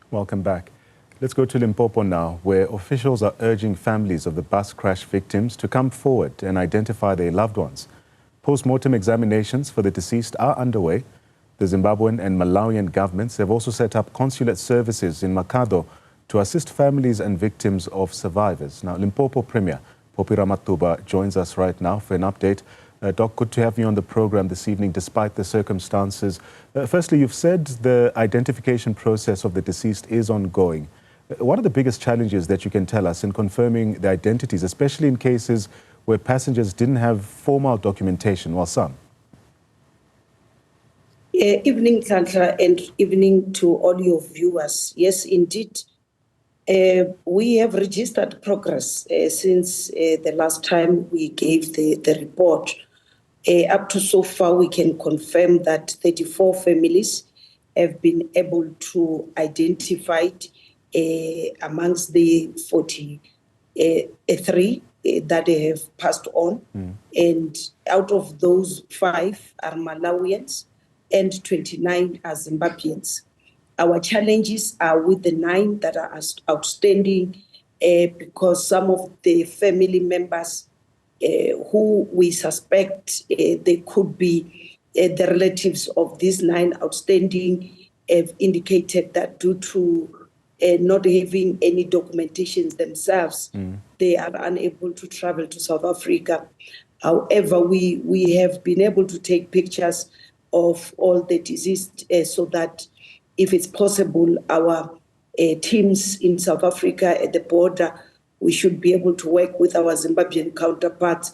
Welcome back. Let's go to Limpopo now, where officials are urging families of the bus crash victims to come forward and identify their loved ones. Post-mortem examinations for the deceased are underway. The Zimbabwean and Malawian governments have also set up consulate services in Makhado to assist families and victims of survivors. Now, Limpopo Premier Phophi Ramathuba joins us right now for an update. Doc, good to have you on the program this evening, despite the circumstances. Firstly, you've said the identification process of the deceased is ongoing. What are the biggest challenges that you can tell us in confirming the identities, especially in cases where passengers didn't have formal documentation, while some? Evening, Sandra, and evening to all your viewers. Yes, indeed. We have registered progress since the last time we gave the report. Up to so far, we can confirm that 34 families have been able to identify amongst the 43 that have passed on. And out of those, 5 are Malawians and 29 are Zimbabweans. Our challenges are with the 9 that are outstanding because some of the family members who we suspect they could be the relatives of these 9 outstanding have indicated that due to not having any documentation themselves, they are unable to travel to South Africa. However, we have been able to take pictures of all the deceased so that if it's possible, our teams in South Africa at the border, we should be able to work with our Zimbabwean counterparts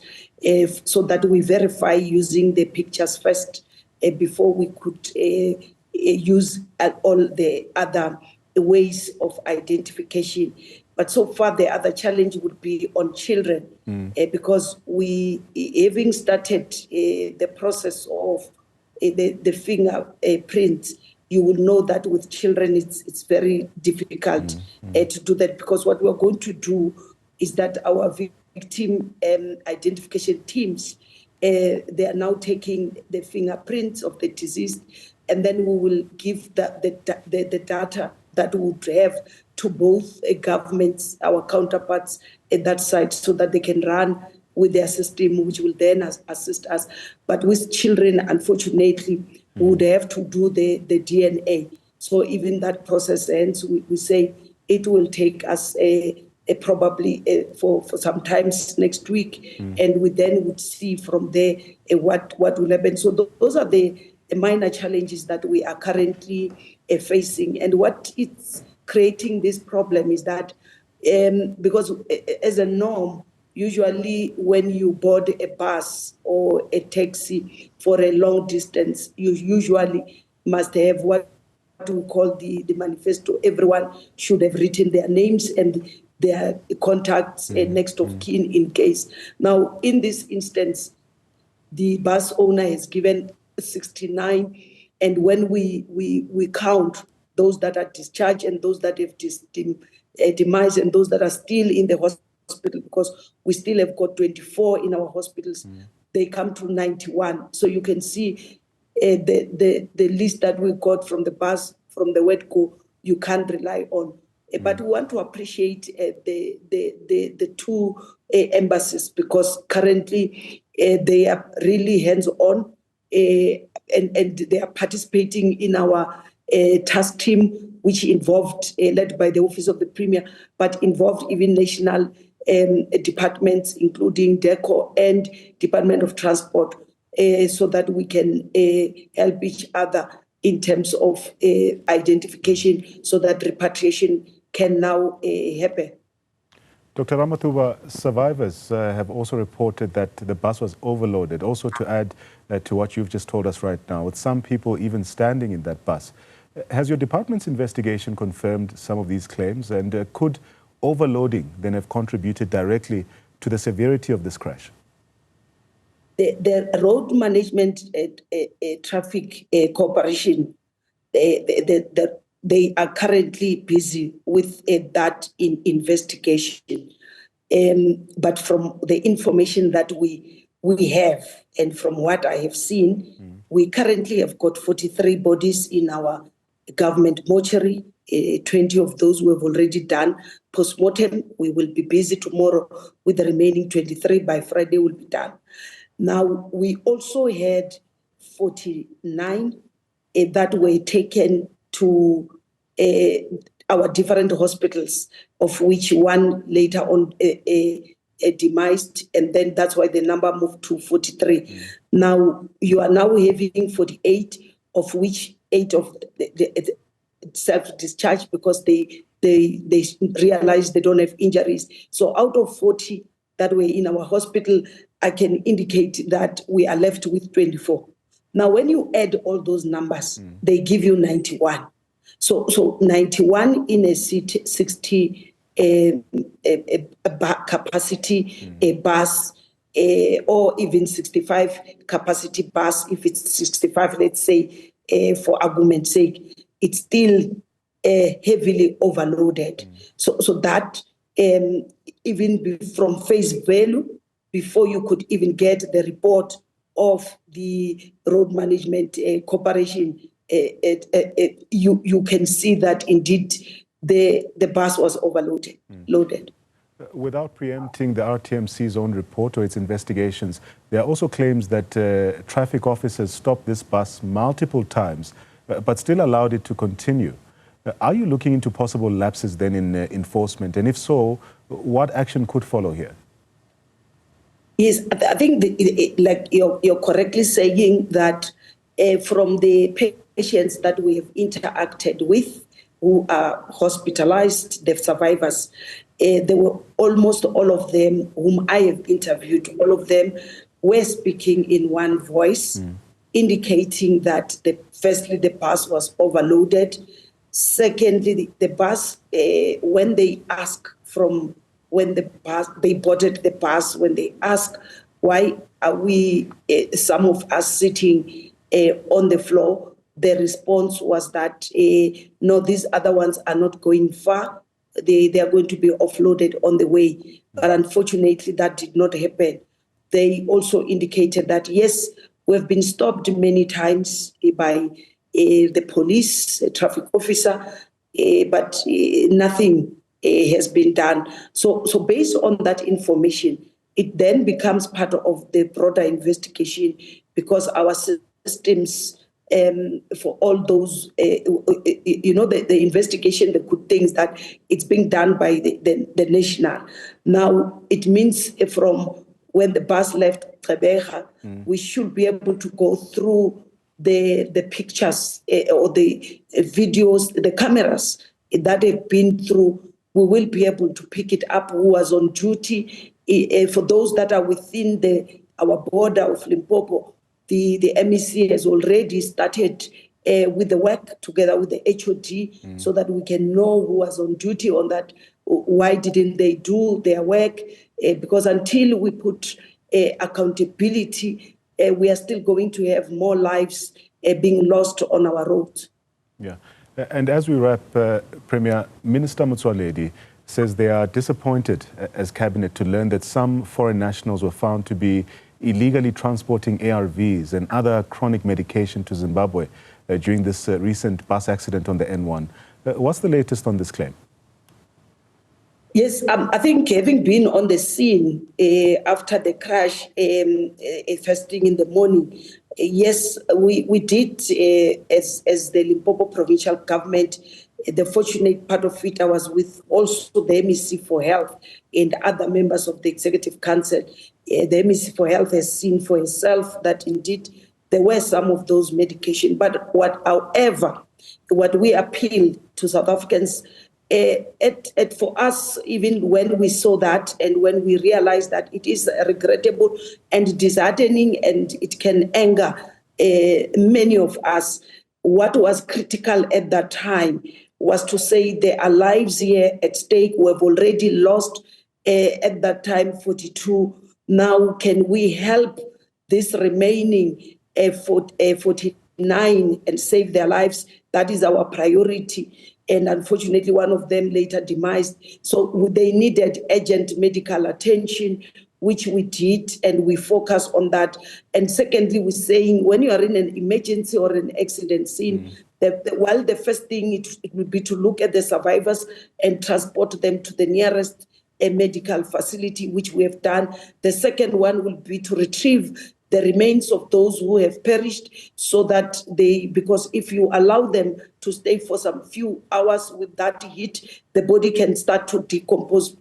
so that we verify using the pictures first before we could use all the other ways of identification. But so far, the other challenge would be on children because we, having started the process of the fingerprints, you will know that with children, it's very difficult to do that, because what we're going to do is that our victim identification teams, they are now taking the fingerprints of the deceased, and then we will give the data that we would have to both governments, our counterparts at that side, so that they can run with their system, which will then assist us. But with children, unfortunately, we would have to do the DNA. So even that process ends, we say it will take us probably for some time next week, and we then would see from there what will happen. So those are the minor challenges that we are currently facing. And what is creating this problem is that because as a norm, usually when you board a bus or a taxi for a long distance, you usually must have what we call the manifesto. Everyone should have written their names and their contacts next of kin in case. Now, in this instance, the bus owner has given 69, and when we count those that are discharged and those that have demised and those that are still in the hospital, because we still have got 24 in our hospitals, they come to 91. So you can see the list that we got from the bus, from the word go, you can't rely on. But we want to appreciate the 2 embassies, because currently they are really hands-on and they are participating in our task team, which involved, led by the Office of the Premier, but involved even national departments, including DECO and Department of Transport, so that we can help each other in terms of identification, so that repatriation can now happen. Dr. Ramathuba, survivors have also reported that the bus was overloaded, also to add to what you've just told us right now, with some people even standing in that bus. Has your department's investigation confirmed some of these claims, and could overloading then have contributed directly to the severity of this crash? The Road Management Traffic Corporation, they are currently busy with that investigation. But from the information that we have, and from what I have seen, we currently have got 43 bodies in our government mortuary. 20 of those we have already done. Post-mortem, we will be busy tomorrow with the remaining 23. By Friday, will be done. Now, we also had 49 that were taken to our different hospitals, of which one later on demised, and then that's why the number moved to 43. Now, you are now having 48, of which 8 of the self-discharged because they realize they don't have injuries. So out of 40 that were in our hospital, I can indicate that we are left with 24. Now, when you add all those numbers, they give you 91. So 91 in a 60 capacity a bus, or even 65 capacity bus. If it's 65, let's say, for argument's sake, it's still heavily overloaded. So that even from face value, before you could even get the report of the road management corporation, you can see that indeed the bus was overloaded. Loaded. Without preempting the RTMC's own report or its investigations, there are also claims that traffic officers stopped this bus multiple times, but still allowed it to continue. Are you looking into possible lapses then in enforcement? And if so, what action could follow here? Yes, I think like you're correctly saying that from the patients that we have interacted with who are hospitalized, the survivors, there were almost all of them whom I have interviewed, all of them were speaking in one voice, indicating that firstly, the bus was overloaded. Secondly, the bus, when they ask they boarded the bus, when they ask, why are we, some of us sitting on the floor, the response was that, no, these other ones are not going far. They are going to be offloaded on the way. But unfortunately, that did not happen. They also indicated that, yes, we've been stopped many times by the police, a traffic officer, but nothing has been done. So based on that information, it then becomes part of the broader investigation, because our systems for all those, the investigation, the good things that it's being done by the national. Now, it means from when the bus left Gqeberha, we should be able to go through the pictures or the videos, the cameras that have been through. We will be able to pick it up who was on duty. For those that are within our border of Limpopo, the MEC has already started with the work together with the HOD so that we can know who was on duty on that. Why didn't they do their work? Because until we put accountability, we are still going to have more lives being lost on our roads. Yeah. And as we wrap, Premier, Minister Motsoaledi says they are disappointed as Cabinet to learn that some foreign nationals were found to be illegally transporting ARVs and other chronic medication to Zimbabwe during this recent bus accident on the N1. What's the latest on this claim? Yes, I think having been on the scene after the crash, first thing in the morning, yes, we did, as the Limpopo provincial government, the fortunate part of it, I was with also the MEC for Health and other members of the Executive Council. The MEC for Health has seen for herself that indeed there were some of those medications. But however, what we appeal to South Africans, for us, even when we saw that and when we realized that it is regrettable and disheartening and it can anger many of us, what was critical at that time was to say there are lives here at stake. We have already lost at that time 42. Now, can we help this remaining 49 and save their lives? That is our priority. And unfortunately, one of them later demised. So they needed urgent medical attention, which we did, and we focused on that. And secondly, we're saying when you are in an emergency or an accident scene, While the first thing it would be to look at the survivors and transport them to the nearest medical facility, which we have done. The second one will be to retrieve the remains of those who have perished, so that because if you allow them to stay for some few hours with that heat, the body can start to decompose,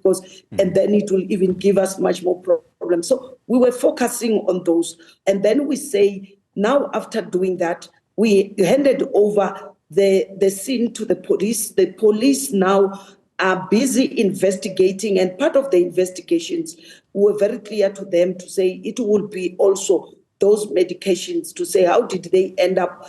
and then it will even give us much more problems. So we were focusing on those. And then we say, now after doing that, we handed over the scene to the police. The police now are busy investigating, and part of the investigations were very clear to them to say it will be also those medications, to say how did they end up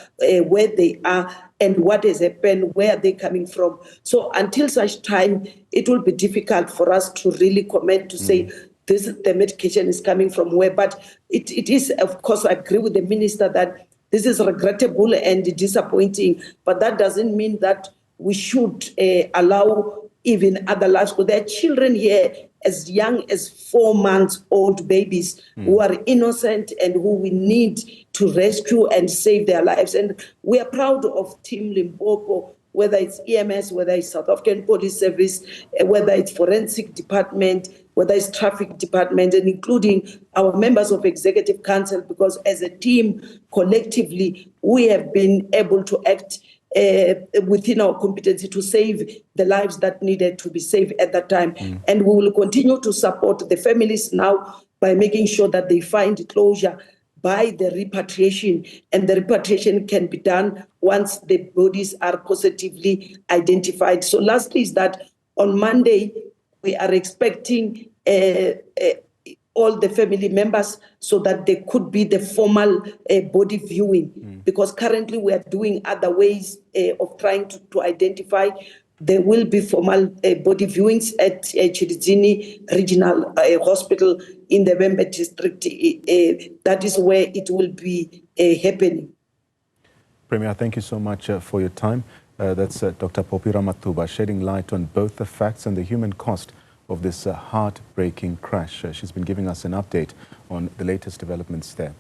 where they are and what has happened, where are they coming from. So until such time, it will be difficult for us to really comment to say the medication is coming from where. But it is, of course, I agree with the minister that this is regrettable and disappointing, but that doesn't mean that we should allow even other lives, because there are children here as young as 4 months old babies who are innocent and who we need to rescue and save their lives. And we are proud of Team Limpopo, whether it's EMS, whether it's South African Police Service, whether it's Forensic Department, whether it's Traffic Department, and including our members of Executive Council, because as a team, collectively, we have been able to act within our competency to save the lives that needed to be saved at that time. And we will continue to support the families now by making sure that they find closure by the repatriation, and the repatriation can be done once the bodies are positively identified. So lastly is that on Monday, we are expecting all the family members, so that there could be the formal body viewing, because currently we are doing other ways of trying to identify. There will be formal body viewings at Chirizini Regional Hospital in the Vembe district. That is where it will be happening. Premier, thank you so much for your time. That's Dr. Phophi Ramathuba, shedding light on both the facts and the human cost of this heartbreaking crash. She's been giving us an update on the latest developments there.